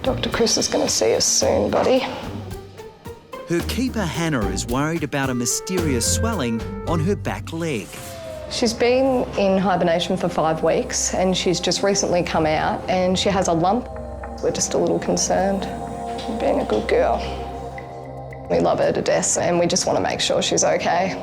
Dr. Chris is going to see us soon, buddy. Her keeper, Hannah, is worried about a mysterious swelling on her back leg. She's been in hibernation for 5 weeks and she's just recently come out and she has a lump. We're just a little concerned. She's being a good girl. We love her to death and we just want to make sure she's okay.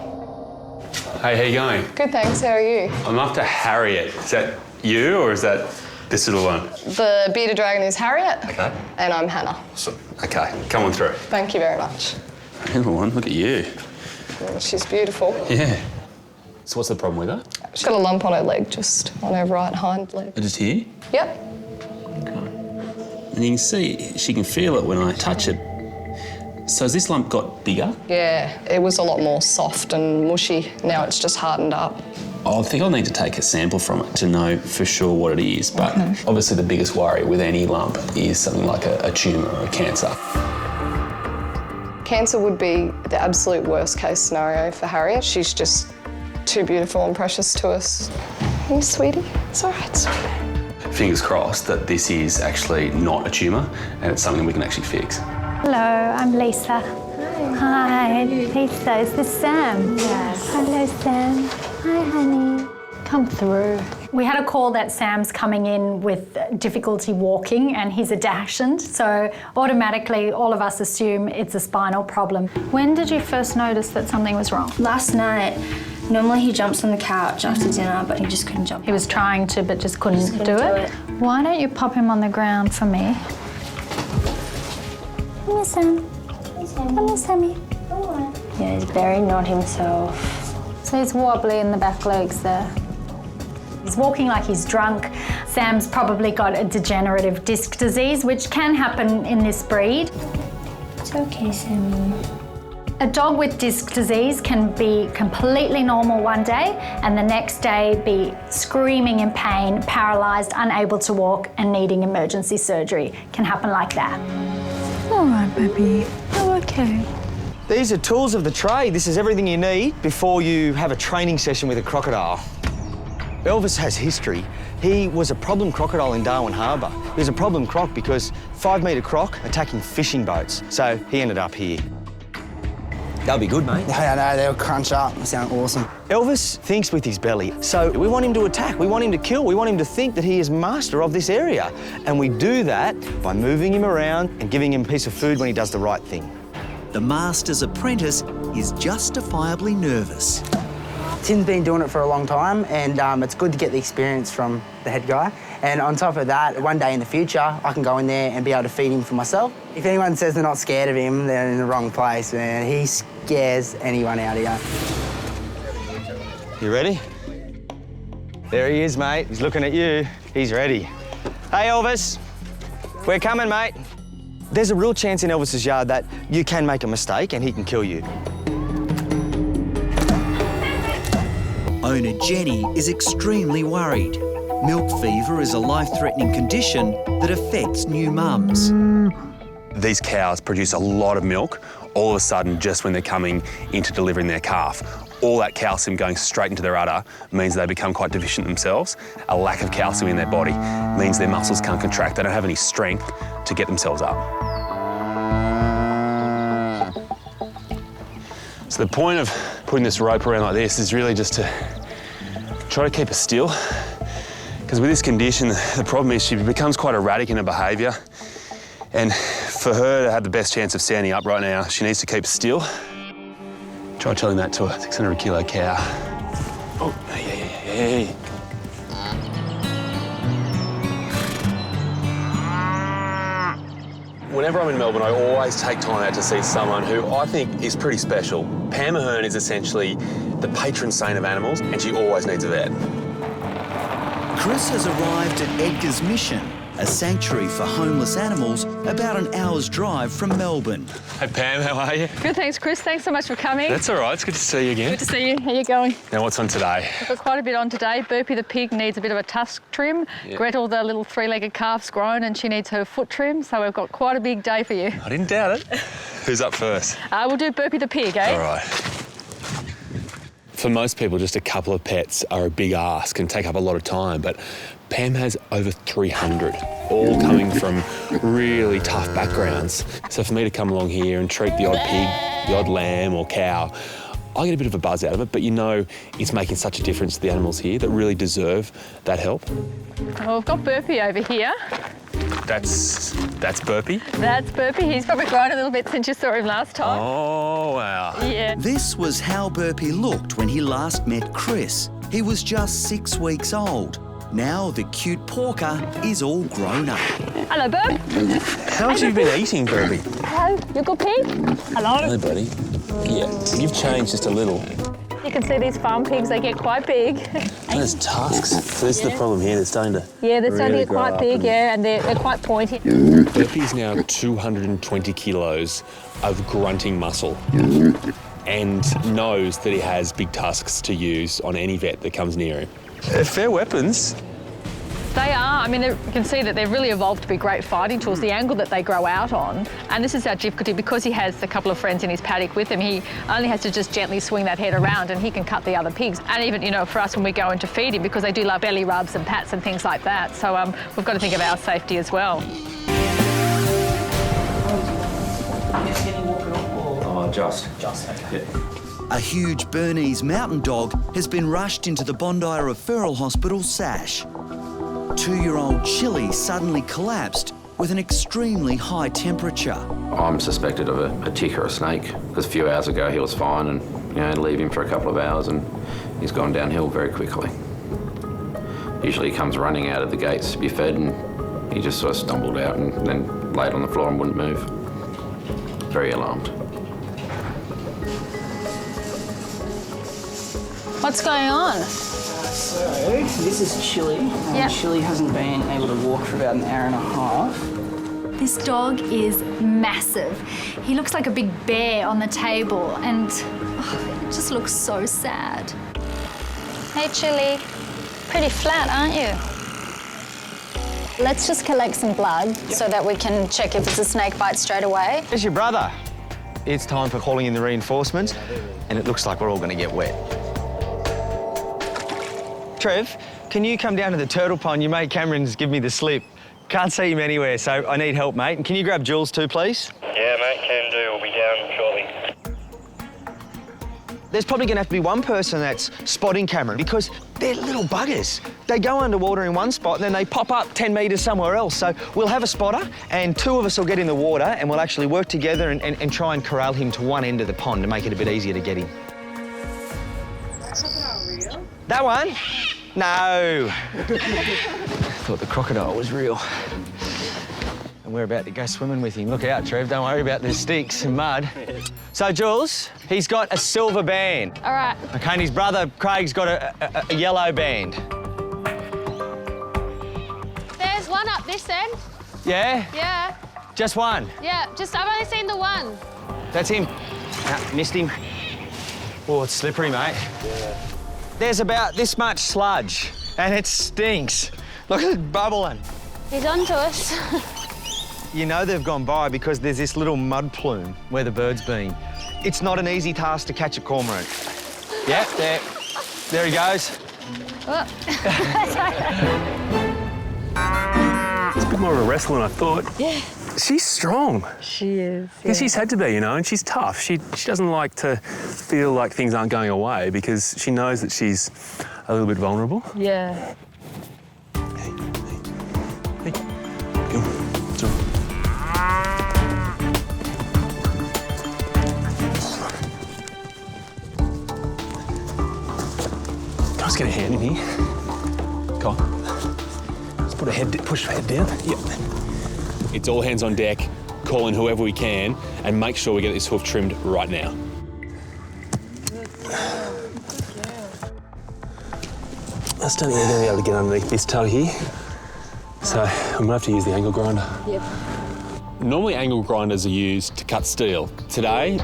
Hey, how you going? Good, thanks. How are you? I'm after Harriet. Is that you or is that this little one? The bearded dragon is Harriet. Okay. And I'm Hannah. Awesome. Okay, come on through. Thank you very much. Little one, look at you. She's beautiful. Yeah. So what's the problem with her? She's got a lump on her leg, just on her right hind leg. Just here? Yep. Okay. And you can see, she can feel it when I touch it. So has this lump got bigger? Yeah, it was a lot more soft and mushy. Now it's just hardened up. I think I'll need to take a sample from it to know for sure what it is. But obviously the biggest worry with any lump is something like a tumour or a cancer. Cancer would be the absolute worst case scenario for Harriet. She's just too beautiful and precious to us. Hey, sweetie. It's all right, sweetie. Fingers crossed that this is actually not a tumour and it's something we can actually fix. Hello, I'm Lisa. Hi, Lisa. Is this Sam? Yes. Hello, Sam. Hi, honey. Come through. We had a call that Sam's coming in with difficulty walking and he's a dachshund, so automatically all of us assume it's a spinal problem. When did you first notice that something was wrong? Last night. Normally he jumps on the couch after dinner, but he just couldn't jump. He was trying to, but just couldn't do it. Why don't you pop him on the ground for me? Come here, Sam. Come here, Sammy. Yeah, he's very not himself. So he's wobbly in the back legs there. He's walking like he's drunk. Sam's probably got a degenerative disc disease, which can happen in this breed. It's okay, Sammy. A dog with disc disease can be completely normal one day and the next day be screaming in pain, paralysed, unable to walk and needing emergency surgery. Can happen like that. All right, baby. You're okay. These are tools of the trade. This is everything you need before you have a training session with a crocodile. Elvis has history. He was a problem crocodile in Darwin Harbour. He was a problem croc because 5-metre croc attacking fishing boats. So he ended up here. That'll be good, mate. Yeah, I know, they'll crunch up. They sound awesome. Elvis thinks with his belly, so we want him to attack, we want him to kill, we want him to think that he is master of this area. And we do that by moving him around and giving him a piece of food when he does the right thing. The master's apprentice is justifiably nervous. Tim's been doing it for a long time, and it's good to get the experience from the head guy. And on top of that, one day in the future, I can go in there and be able to feed him for myself. If anyone says they're not scared of him, they're in the wrong place, man. He scares anyone out here. You ready? There he is, mate. He's looking at you. He's ready. Hey, Elvis. We're coming, mate. There's a real chance in Elvis's yard that you can make a mistake and he can kill you. Owner Jenny is extremely worried. Milk fever is a life-threatening condition that affects new mums. These cows produce a lot of milk all of a sudden just when they're coming into delivering their calf. All that calcium going straight into their udder means they become quite deficient themselves. A lack of calcium in their body means their muscles can't contract. They don't have any strength to get themselves up. So the point of putting this rope around like this is really just to try to keep her still. Because with this condition, the problem is she becomes quite erratic in her behaviour. And for her to have the best chance of standing up right now, she needs to keep still. Try telling that to a 600-kilo cow. Oh, hey. Whenever I'm in Melbourne, I always take time out to see someone who I think is pretty special. Pam Ahern is essentially the patron saint of animals, and she always needs a vet. Chris has arrived at Edgar's mission, a sanctuary for homeless animals about an hour's drive from Melbourne. Hey Pam, how are you? Good, thanks Chris. Thanks so much for coming. That's all right, it's good to see you again. Good to see you. How you going? Now what's on today? We've got quite a bit on today. Burpee the pig needs a bit of a tusk trim. Yeah. Gretel, the little 3-legged calf's grown and she needs her foot trim, so we've got quite a big day for you. I didn't doubt it. Who's up first? We'll do Burpee the pig, eh? All right. For most people, just a couple of pets are a big ask and take up a lot of time, but Pam has over 300, all coming from really tough backgrounds. So for me to come along here and treat the odd pig, the odd lamb or cow, I get a bit of a buzz out of it, but you know it's making such a difference to the animals here that really deserve that help. Well, we've got Burpee over here. That's Burpee? That's Burpee. He's probably grown a little bit since you saw him last time. Oh, wow. Yeah. This was how Burpee looked when he last met Chris. He was just 6 weeks old. Now the cute porker is all grown up. Hello, Burp. How much have you been eating, Burpee? Hello, you good pig? Hello. Hello, buddy. Yeah, you've changed just a little. You can see these farm pigs, they get quite big. There's tusks. So this is the problem here, they're starting to Yeah, they're starting to really get quite grow big, up yeah, and they're quite pointy. Burpee's now 220 kilos of grunting muscle and knows that he has big tusks to use on any vet that comes near him. They're fair weapons. They are. I mean, you can see that they've really evolved to be great fighting tools, the angle that they grow out on. And this is our difficulty because he has a couple of friends in his paddock with him. He only has to just gently swing that head around and he can cut the other pigs. And even, you know, for us when we go in to feed him, because they do love belly rubs and pats and things like that. So we've got to think of our safety as well. Oh, just okay. A huge Bernese mountain dog has been rushed into the Bondi Referral Hospital SASH. 2-year-old Chilli suddenly collapsed with an extremely high temperature. I'm suspected of a tick or a snake because a few hours ago he was fine and, you know, leave him for a couple of hours and he's gone downhill very quickly. Usually he comes running out of the gates to be fed and he just sort of stumbled out and then laid on the floor and wouldn't move. Very alarmed. What's going on? So, this is Chilli. Yep. Chilli hasn't been able to walk for about an hour and a half. This dog is massive. He looks like a big bear on the table and it just looks so sad. Hey, Chilli. Pretty flat, aren't you? Let's just collect some blood so that we can check if it's a snake bite straight away. There's your brother. It's time for calling in the reinforcements, and it looks like we're all going to get wet. Trev, can you come down to the turtle pond? Your mate Cameron's give me the slip. Can't see him anywhere, so I need help, mate. And can you grab Jules too, please? Yeah, mate, can do. We'll be down shortly. There's probably going to have to be one person that's spotting Cameron because they're little buggers. They go underwater in one spot and then they pop up 10 metres somewhere else. So we'll have a spotter and 2 of us will get in the water and we'll actually work together and try and corral him to one end of the pond to make it a bit easier to get him. That one? No. Thought the crocodile was real. And we're about to go swimming with him. Look out, Trev. Don't worry about the sticks and mud. So, Jules, he's got a silver band. All right. OK, and his brother Craig's got a yellow band. There's one up this end. Yeah? Yeah. Just one? Yeah, I've only seen the one. That's him. Nah, missed him. Oh, it's slippery, mate. Yeah. There's about this much sludge, and it stinks. Look at it bubbling. He's on to us. You know they've gone by because there's this little mud plume where the bird's been. It's not an easy task to catch a cormorant. Yeah, there he goes. It's a bit more of a wrestler than I thought. Yeah. She's strong. She is. Yeah, she's had to be, you know, and she's tough. She doesn't like to feel like things aren't going away because she knows that she's a little bit vulnerable. Yeah. Hey. Come on. It's all right. Let's get a hand in here. Come on. Let's push her head down. Yep. It's all hands on deck, call in whoever we can, and make sure we get this hoof trimmed right now. I just don't think they're going to be able to get underneath this toe here. So I'm going to have to use the angle grinder. Yep. Normally angle grinders are used to cut steel. Today,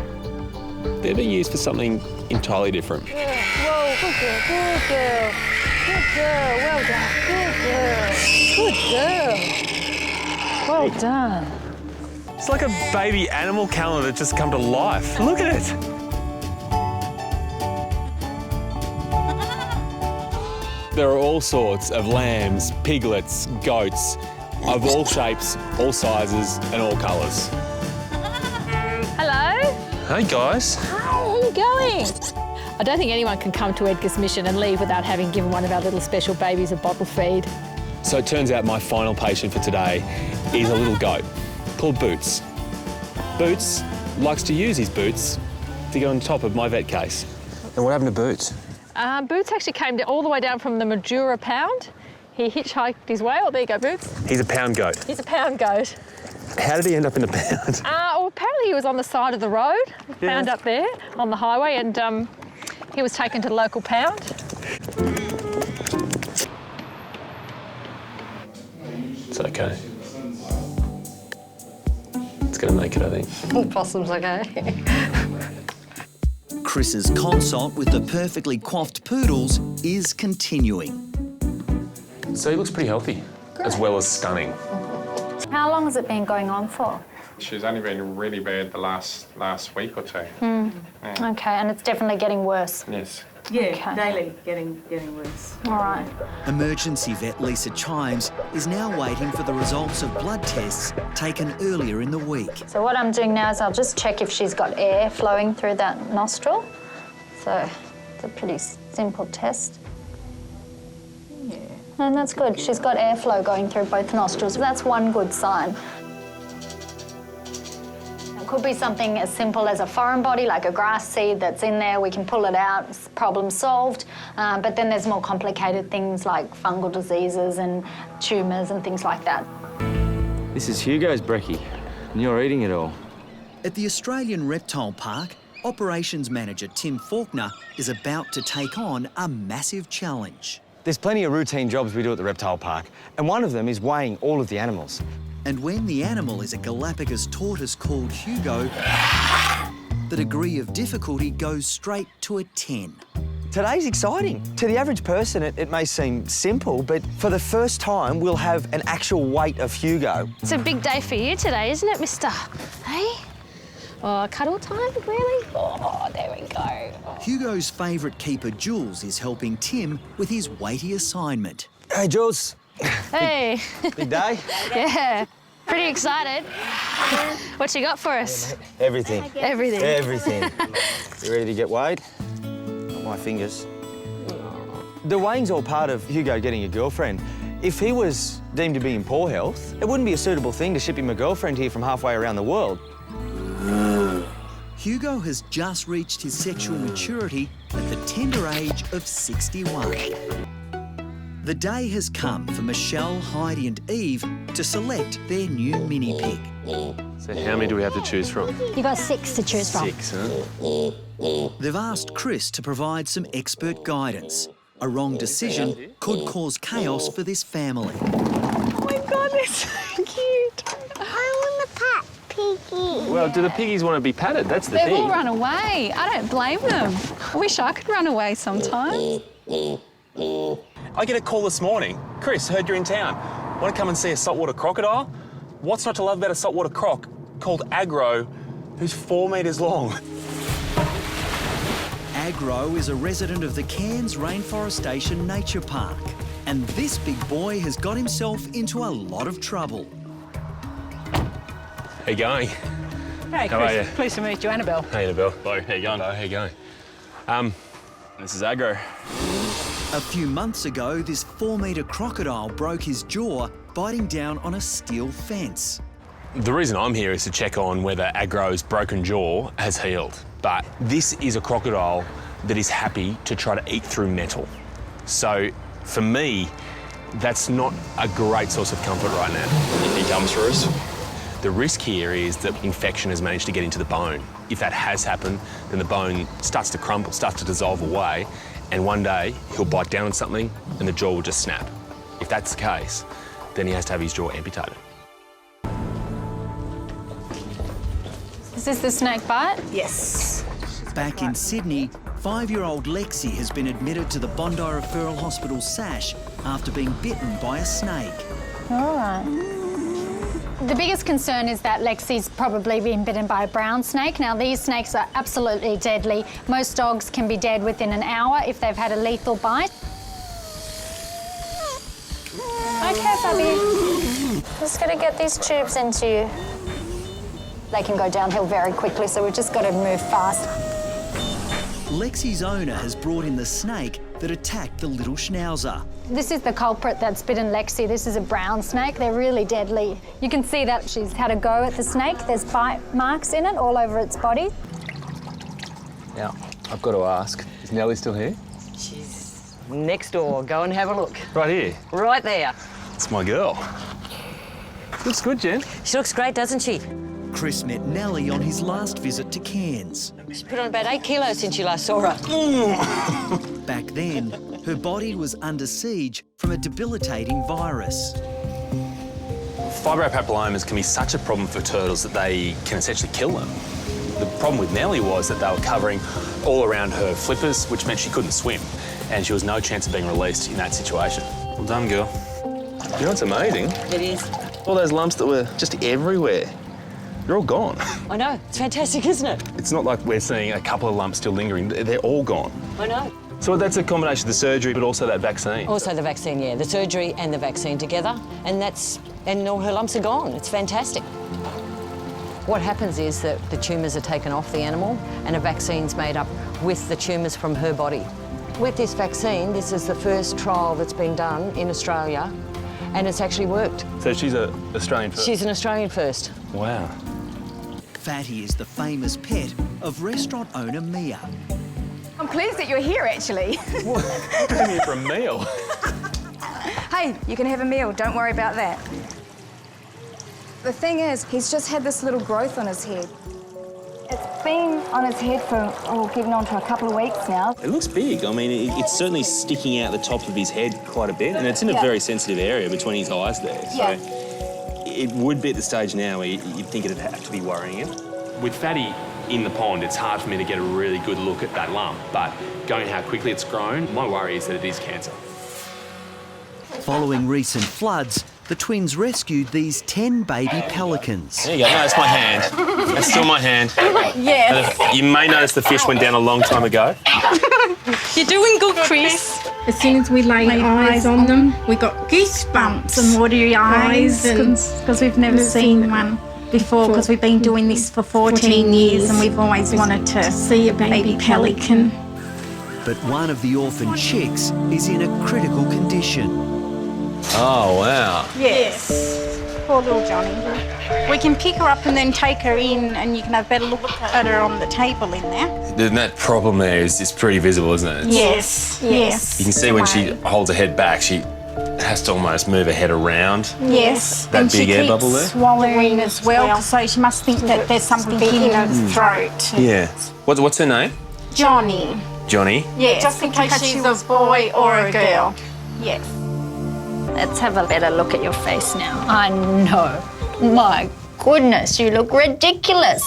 they're being used for something entirely different. Yeah. Whoa, good girl, good girl. Good girl, well done. Good girl. Good girl. Well done. It's like a baby animal calendar that's just come to life. Look at it. There are all sorts of lambs, piglets, goats, of all shapes, all sizes and all colours. Hello. Hey guys. Hi, how are you going? I don't think anyone can come to Edgar's mission and leave without having given one of our little special babies a bottle feed. So it turns out my final patient for today is a little goat called Boots. Boots likes to use his boots to go on top of my vet case. And what happened to Boots? Boots actually came all the way down from the Majura pound. He hitchhiked his way. Oh, there you go, Boots. He's a pound goat. He's a pound goat. How did he end up in a pound? Well, apparently he was on the side of the road, found up there on the highway, and he was taken to the local pound. It's okay. It's gonna make it, I think. Possum's okay. Chris's consult with the perfectly coiffed poodles is continuing. So he looks pretty healthy, as well as stunning. How long has it been going on for? She's only been really bad the last week or two. Yeah. Okay, and it's definitely getting worse. Yes. Yeah, daily getting worse. All right. Emergency vet Lisa Chimes is now waiting for the results of blood tests taken earlier in the week. So what I'm doing now is I'll just check if she's got air flowing through that nostril. So it's a pretty simple test. Yeah. And that's good. She's got airflow going through both nostrils. That's one good sign. It could be something as simple as a foreign body, like a grass seed that's in there. We can pull it out, problem solved. But then there's more complicated things like fungal diseases and tumours and things like that. This is Hugo's brekkie, and you're eating it all. At the Australian Reptile Park, Operations Manager Tim Faulkner is about to take on a massive challenge. There's plenty of routine jobs we do at the reptile park, and one of them is weighing all of the animals. And when the animal is a Galapagos tortoise called Hugo, the degree of difficulty goes straight to a 10. Today's exciting. To the average person, it may seem simple, but for the first time, we'll have an actual weight of Hugo. It's a big day for you today, isn't it, mister? Hey? Oh, cuddle time, really? Oh, there we go. Oh. Hugo's favourite keeper, Jules, is helping Tim with his weighty assignment. Hey, Jules. Hey. Big day? Yeah. Pretty excited. What you got for us? Everything. Everything. Everything. You ready to get weighed? Not my fingers. The weighing's all part of Hugo getting a girlfriend. If he was deemed to be in poor health, it wouldn't be a suitable thing to ship him a girlfriend here from halfway around the world. Hugo has just reached his sexual maturity at the tender age of 61. The day has come for Michelle, Heidi and Eve to select their new mini pig. So how many do we have to choose from? You got 6 to choose from. 6, huh? They've asked Chris to provide some expert guidance. A wrong decision could cause chaos for this family. Oh my God, they're so cute. I want to pat Piggy. Well, do the piggies want to be patted? That's the They've thing. all run away. I don't blame them. I wish I could run away sometimes. I get a call this morning. Chris, heard you're in town. Want to come and see a saltwater crocodile? What's not to love about a saltwater croc called Aggro, who's 4 metres long? Aggro is a resident of the Cairns Rainforestation Nature Park. And this big boy has got himself into a lot of trouble. How you going? Hey, How are you? Pleased to meet you, Annabelle. Hey, Annabelle. Hello, how you going? Hello, how you going? This is Aggro. A few months ago, this 4-metre crocodile broke his jaw, biting down on a steel fence. The reason I'm here is to check on whether Aggro's broken jaw has healed. But this is a crocodile that is happy to try to eat through metal. So, for me, that's not a great source of comfort right now. Anything comes for us? The risk here is that infection has managed to get into the bone. If that has happened, then the bone starts to crumble, starts to dissolve away, and one day he'll bite down on something and the jaw will just snap. If that's the case, then he has to have his jaw amputated. Is this the snake bite? Yes. Back in Sydney, 5-year-old Lexi has been admitted to the Bondi Referral Hospital SASH after being bitten by a snake. All right. The biggest concern is that Lexi's probably been bitten by a brown snake. Now, these snakes are absolutely deadly. Most dogs can be dead within an hour if they've had a lethal bite. Okay, Bubby. Just got to get these tubes into you. They can go downhill very quickly, so we've just got to move fast. Lexi's owner has brought in the snake that attacked the little schnauzer. This is the culprit that's bitten Lexi. This is a brown snake. They're really deadly. You can see that she's had a go at the snake. There's bite marks in it all over its body. Now, I've got to ask, is Nellie still here? She's next door. Go and have a look. Right here? Right there. It's my girl. Looks good, Jen. She looks great, doesn't she? Chris met Nellie on his last visit to Cairns. She's put on about 8 kilos since you last saw her. Back then, her body was under siege from a debilitating virus. Fibropapillomas can be such a problem for turtles that they can essentially kill them. The problem with Nellie was that they were covering all around her flippers, which meant she couldn't swim, and she was no chance of being released in that situation. Well done, girl. You know what's amazing? It is. All those lumps that were just everywhere, they're all gone. I know. It's fantastic, isn't it? It's not like we're seeing a couple of lumps still lingering. They're all gone. I know. So that's a combination of the surgery, but also that vaccine. Also the vaccine, yeah. The surgery and the vaccine together, and all her lumps are gone. It's fantastic. What happens is that the tumours are taken off the animal and a vaccine's made up with the tumours from her body. With this vaccine, this is the first trial that's been done in Australia, and it's actually worked. So she's an Australian first? She's an Australian first. Wow. Fatty is the famous pet of restaurant owner Mia. I'm pleased that you're here, actually. What? Came here for a meal. Hey, you can have a meal. Don't worry about that. The thing is, he's just had this little growth on his head. It's been on his head for, getting on to a couple of weeks now. It looks big. I mean, it's certainly sticking out the top of his head quite a bit, and it's in a very sensitive area between his eyes there. Yeah. So it would be at the stage now where you'd think it'd have to be worrying him. With Fatty in the pond, it's hard for me to get a really good look at that lump, but going how quickly it's grown, my worry is that it is cancer. Following recent floods, the twins rescued these 10 baby pelicans. There you go. No, that's my hand. That's still my hand. Yes. You may notice the fish went down a long time ago. You're doing good, Chris. As soon as we laid eyes on them, we got goosebumps and watery eyes because we've never seen one before, because we've been doing this for 14 years and we've always wanted to see a baby pelican. But one of the orphan chicks is in a critical condition. Oh, wow. Yes. Poor little Johnny. We can pick her up and then take her in, and you can have a better look at her on the table in there. Then that problem there is pretty visible, isn't it? Yes, yes. You can see when she holds her head back, she has to almost move her head around. Yes. That and big air bubble there. She keeps swallowing as well, so she must think that there's something in her throat. Yeah. What's her name? Johnny. Johnny? Yes. Just in case she's a boy or a girl. Yes. Let's have a better look at your face now. I know. My goodness, you look ridiculous.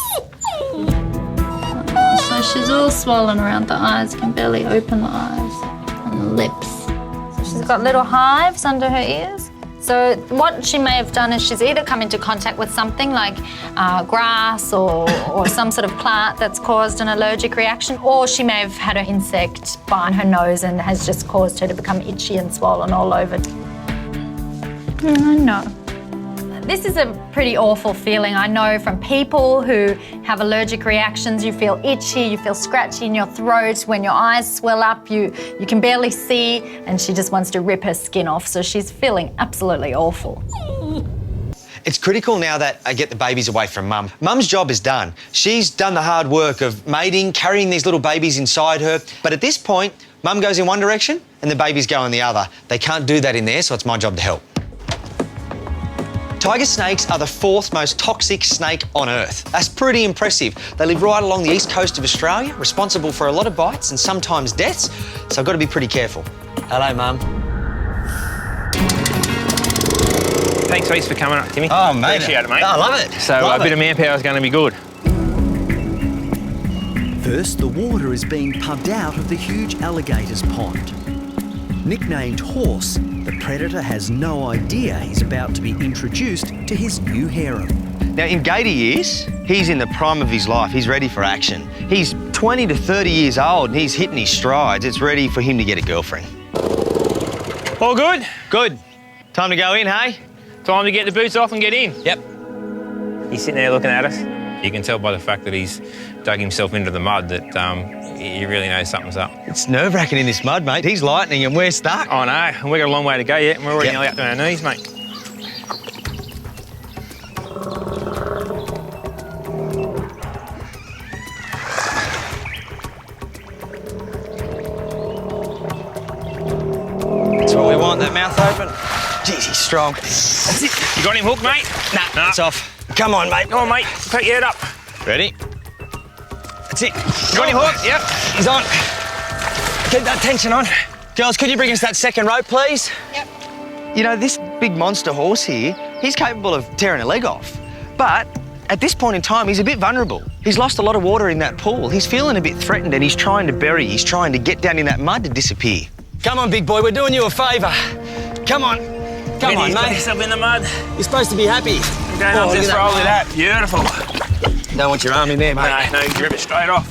So she's all swollen around the eyes, can barely open the eyes and the lips. So she's got little hives under her ears. So what she may have done is she's either come into contact with something like grass or some sort of plant that's caused an allergic reaction, or she may have had an insect bite her nose and has just caused her to become itchy and swollen all over. I know. This is a pretty awful feeling. I know from people who have allergic reactions, you feel itchy, you feel scratchy in your throat. When your eyes swell up, you can barely see, and she just wants to rip her skin off. So she's feeling absolutely awful. It's critical now that I get the babies away from Mum. Mum's job is done. She's done the hard work of mating, carrying these little babies inside her. But at this point, Mum goes in one direction and the babies go in the other. They can't do that in there, so it's my job to help. Tiger snakes are the 4th most toxic snake on Earth. That's pretty impressive. They live right along the east coast of Australia, responsible for a lot of bites and sometimes deaths, so I've got to be pretty careful. Hello, Mum. Thanks, Reese, for coming up, Timmy. Oh, mate. Appreciate it, mate. I love it. So a bit of manpower is going to be good. First, the water is being pumped out of the huge alligator's pond. Nicknamed Horse, the predator has no idea he's about to be introduced to his new harem. Now, in gator years, he's in the prime of his life. He's ready for action. He's 20 to 30 years old and he's hitting his strides. It's ready for him to get a girlfriend. All good? Good. Time to go in, hey? Time to get the boots off and get in. Yep. He's sitting there looking at us. You can tell by the fact that he's dug himself into the mud that he really knows something's up. It's nerve-wracking in this mud, mate. He's lightning and we're stuck. I know, and we've got a long way to go yet, and we're already nearly up to our knees, mate. That's what we want, that mouth open. Jeez, he's strong. That's it. You got him hooked, mate? Nah, it's off. Come on, mate. Come on, mate. Put your head up. Ready? That's it. You got him hooked? Yep. He's on. Keep that tension on. Girls, could you bring us that second rope, please? Yep. You know, this big monster horse here, he's capable of tearing a leg off. But at this point in time, he's a bit vulnerable. He's lost a lot of water in that pool. He's feeling a bit threatened and he's trying to bury. He's trying to get down in that mud to disappear. Come on, big boy, we're doing you a favour. Come on. Come on, mate. Yourself in the mud. You're supposed to be happy. Going up this roll with that. Beautiful. Don't want your arm in there, mate. No, you grip it straight off.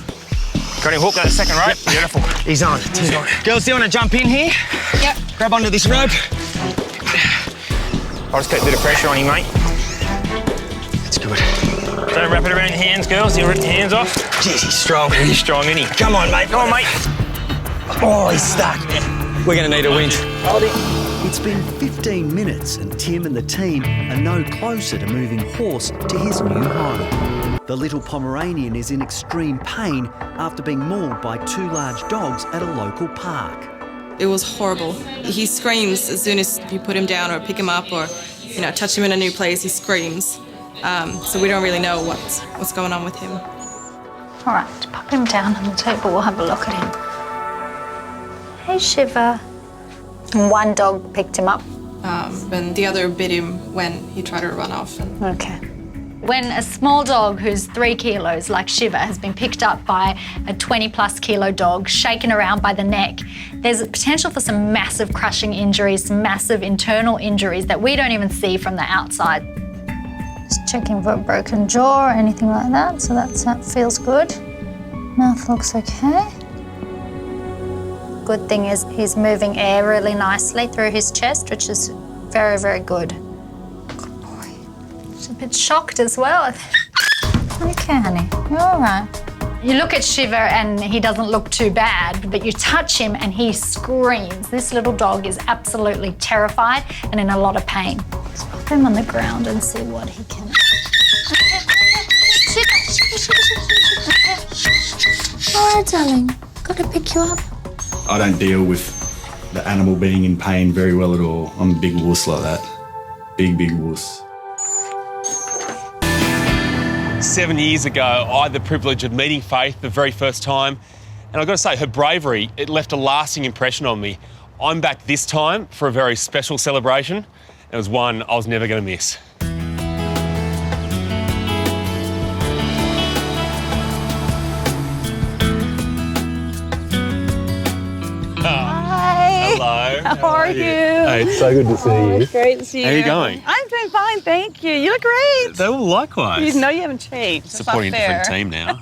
Got him hooked at the second rope. Beautiful. He's on. Girls, do you want to jump in here? Yep. Grab onto this rope. I'll just keep a bit of pressure on you, mate. That's good. Don't wrap it around your hands, girls. You rip your hands off. Jeez, he's strong. He's strong, isn't he? Come on, mate. Come on, mate. Oh, he's stuck. We're going to need a winch. Hold it. It's been 15 minutes and Tim and the team are no closer to moving Horse to his new home. The little Pomeranian is in extreme pain after being mauled by two large dogs at a local park. It was horrible. He screams as soon as you put him down or pick him up or, touch him in a new place, he screams. So we don't really know what's going on with him. All right, pop him down on the table. We'll have a look at him. Hey, Shiva. One dog picked him up. And the other bit him when he tried to run off. Okay. When a small dog who's 3 kilos, like Shiva, has been picked up by a 20+ kilo dog, shaken around by the neck, there's a potential for some massive crushing injuries, some massive internal injuries that we don't even see from the outside. Just checking for a broken jaw or anything like that, so that feels good. Mouth looks okay. Good thing is he's moving air really nicely through his chest, which is very, very good. Good boy. He's a bit shocked as well. Okay, honey, you're all right. You look at Shiva and he doesn't look too bad, but you touch him and he screams. This little dog is absolutely terrified and in a lot of pain. Let's pop him on the ground and see what he can. All right, darling. Got to pick you up. I don't deal with the animal being in pain very well at all. I'm a big wuss like that. Big wuss. 7 years ago, I had the privilege of meeting Faith the very first time, and I've got to say, her bravery, it left a lasting impression on me. I'm back this time for a very special celebration. It was one I was never going to miss. Hello. How are you? Hey, it's so good to see you. It's great to see you. How are you going? I'm doing fine, thank you. You look great. They all likewise. You know you haven't changed. Supporting a different team now.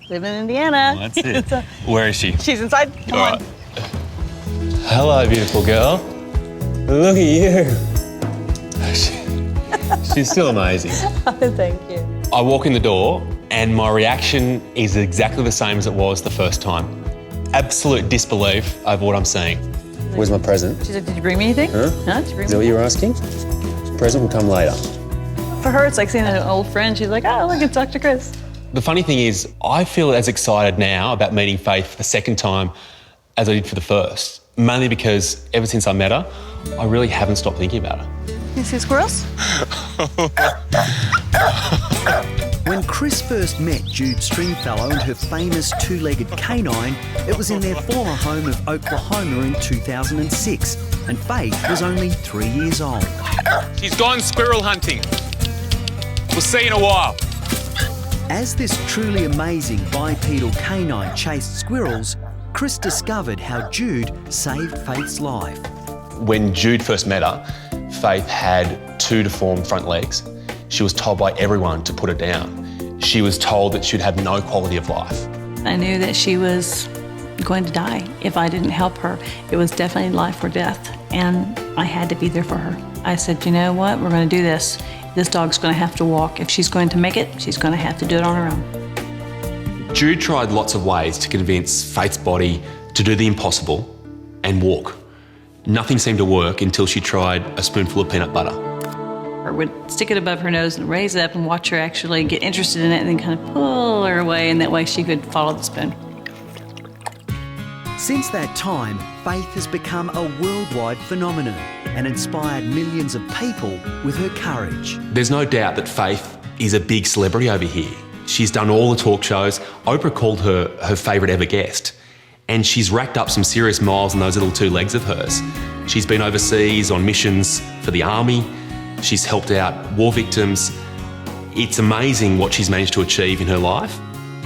Live in Indiana. Well, that's it. Where is she? She's inside. Come on. Hello, beautiful girl. Look at you. She's still amazing. Thank you. I walk in the door and my reaction is exactly the same as it was the first time. Absolute disbelief over what I'm seeing. Where's my present? She's like, did you bring me anything? Huh? No, did you bring Is that what you were asking? Present will come later. For her, it's like seeing an old friend. She's like, oh, look, it's Dr. Chris. The funny thing is, I feel as excited now about meeting Faith for the second time as I did for the first. Mainly because ever since I met her, I really haven't stopped thinking about her. You see squirrels? When Chris first met Jude Stringfellow and her famous two-legged canine, it was in their former home of Oklahoma in 2006, and Faith was only 3 years old. She's gone squirrel hunting. We'll see you in a while. As this truly amazing bipedal canine chased squirrels, Chris discovered how Jude saved Faith's life. When Jude first met her, Faith had 2 deformed front legs. She was told by everyone to put her down. She was told that she'd have no quality of life. I knew that she was going to die if I didn't help her. It was definitely life or death, and I had to be there for her. I said, you know what, we're going to do this. This dog's going to have to walk. If she's going to make it, she's going to have to do it on her own. Jude tried lots of ways to convince Faith's body to do the impossible and walk. Nothing seemed to work until she tried a spoonful of peanut butter. I would stick it above her nose and raise it up and watch her actually get interested in it and then kind of pull her away, and that way she could follow the spoon. Since that time, Faith has become a worldwide phenomenon and inspired millions of people with her courage. There's no doubt that Faith is a big celebrity over here. She's done all the talk shows. Oprah called her her favourite ever guest. And she's racked up some serious miles in those little two legs of hers. She's been overseas on missions for the army. She's helped out war victims. It's amazing what she's managed to achieve in her life.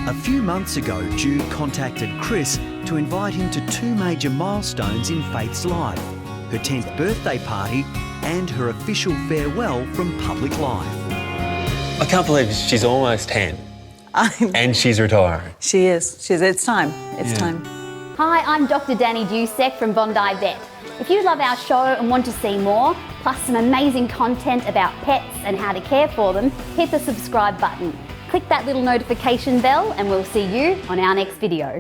A few months ago, Jude contacted Chris to invite him to two major milestones in Faith's life: her 10th birthday party and her official farewell from public life. I can't believe she's almost 10 and she's retiring. She is. It's time. It's time. Hi, I'm Dr. Danny Dusek from Bondi Vet. If you love our show and want to see more, plus some amazing content about pets and how to care for them, hit the subscribe button. Click that little notification bell and we'll see you on our next video.